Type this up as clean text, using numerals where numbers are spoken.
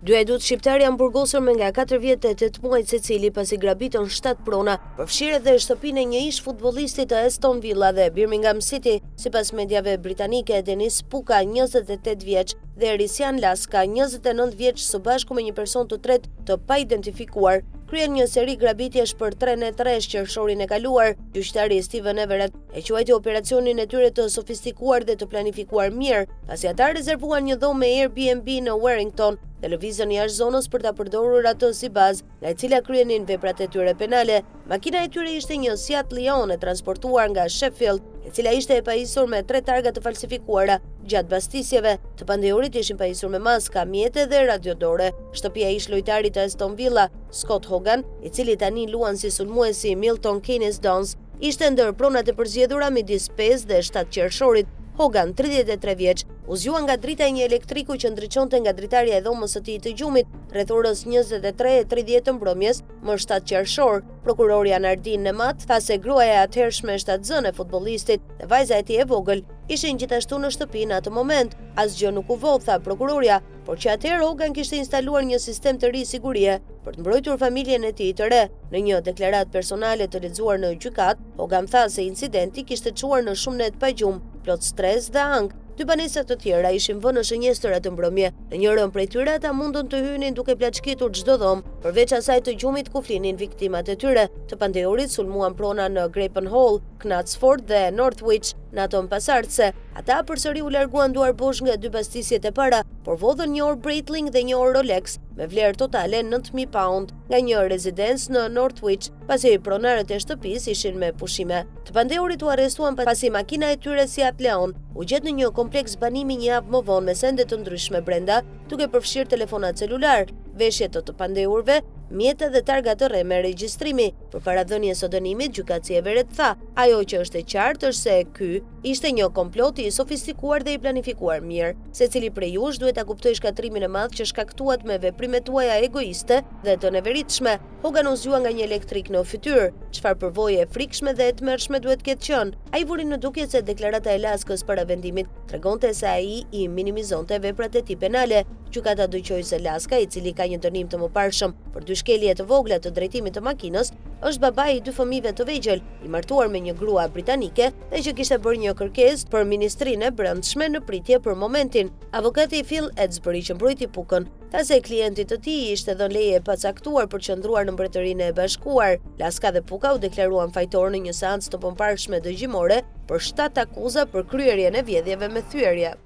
Dy ajdut shqiptar janë burgosur me nga 4 vjet e 8 muaj secili pasi grabitën 7 prona, përfshirë edhe shtëpinë e një ish futbollistit të Aston Villa dhe Birmingham City. Sipas mediave britanike, Dennis Puka, 28 vjeç, dhe Risian Laska, 29 vjeç, së bashku me një person të tretë të pa-identifikuar, kryen një seri grabitjesh për 3 qershorin e kaluar. Gjyqtari Steven Everett e quajti operacionin e tyre të sofistikuar dhe të planifikuar mirë, pasi ata rezervuan një dhomë me Airbnb në Warrington dhe lëvizën jashtë zonës për ta përdorur atë si bazë, nga e cila kryenin veprat e tyre penale. Makina e tyre ishte një Seat Leon e transportuar nga Sheffield, e cila ishte e pajisur me 3 targa të falsifikuara. Gjatë bastisjeve, të pandehurit ishin pajisur me maska, mjete dhe radiodore. Shtëpia ish lojtarit të Aston Villa, Scott Hogan, i cili tani luan si sulmuesi Milton Keynes Dons, ishte ndër pronat e përzgjedhura midis 5 dhe 7 qershorit. Hogan, 33 vjeç, u zgjua nga drita e një elektriku që ndriçonte nga dritarja e dhomës së tij të gjumit rreth orës 23:30 mbrëmjes, më 7 qershor. Prokurori Anardin Nemat tha se gruaja e atëhershme shtatzën e futbollistit dhe vajza e tij e vogël ishin gjithashtu në shtëpi në atë moment. Asgjë nuk u vodh, tha prokuroria, por që atëherë Hogan kishte instaluar një sistem të ri sigurie për të mbrojtur familjen e tij të re. Në një deklaratë personale të lexuar në gjykat, Hogan tha se incidenti kishte çuar në shumë net pa gjumë, plot stres dhe ankth. Dy banesat të tjera ishin vënë në shënjestër atë mbrëmje. Në njërin prej tyre ata mundën të hynin duke plaçkitur çdo dhomë, përveç asaj të gjumit ku flinin viktimat e tyre. Të pandehurit sulmuan prona në Grapon Hall, Knatsford dhe Northwich. Në ato pasardhëse, ata përsëri u larguan duar bosh nga dy bastisjet e para, por vodhën një orë Breitling dhe një orë Rolex me vlerë totale 9.000 pound nga një rezidencë në Northwich, pasi pronarët e shtëpisë ishin me pushime. Të pandehurit u arrestuan pasi makina e tyre Seat Leon u gjet në një kompleks banimi një javë më vonë me sende të ndryshme brenda, duke përfshirë telefonat celular, veshje të pandehurve, mjete dhe targa të re me regjistrimi. Përpara dhënies së dënimit, gjykatësi Everett tha, ajo që është e qartë është se ky ishte një komplot i sofistikuar dhe i planifikuar mirë. Secili prej jush duhet ta kuptojë shkatrimin e madh që shkaktuat me veprimet tuaja egoiste dhe të neveritshme. Hogan u zgjua nga një elektrik në fytyrë. Çfarë përvoje e frikshme dhe e tmerrshme duhet ketë qenë? Ai vuri në dukje se deklarata e Laskës para vendimit tregonte se ai i minimizonte veprat e tij penale. Gjykata dëgjoi se Laska, i cili ka një dënim të mëparshëm për dy shkelje të vogla të drejtimit të makinës, është babai i 2 fëmijëve të vegjël, i martuar me një grua britanike dhe që kishte bërë një kërkesë për Ministrinë e Brendshme në pritje për momentin. Avokati Phil Edsbury, që mbrojti Pukën, tha se klientit të tij ishte dhënë leje e pacaktuar për të qëndruar në Mbretërinë e Bashkuar. Laska dhe Puka u deklaruan fajtor në një seancë të pamparshme dëgjimore për 7 akuza për kryerjen e vjedhjeve me thyerje.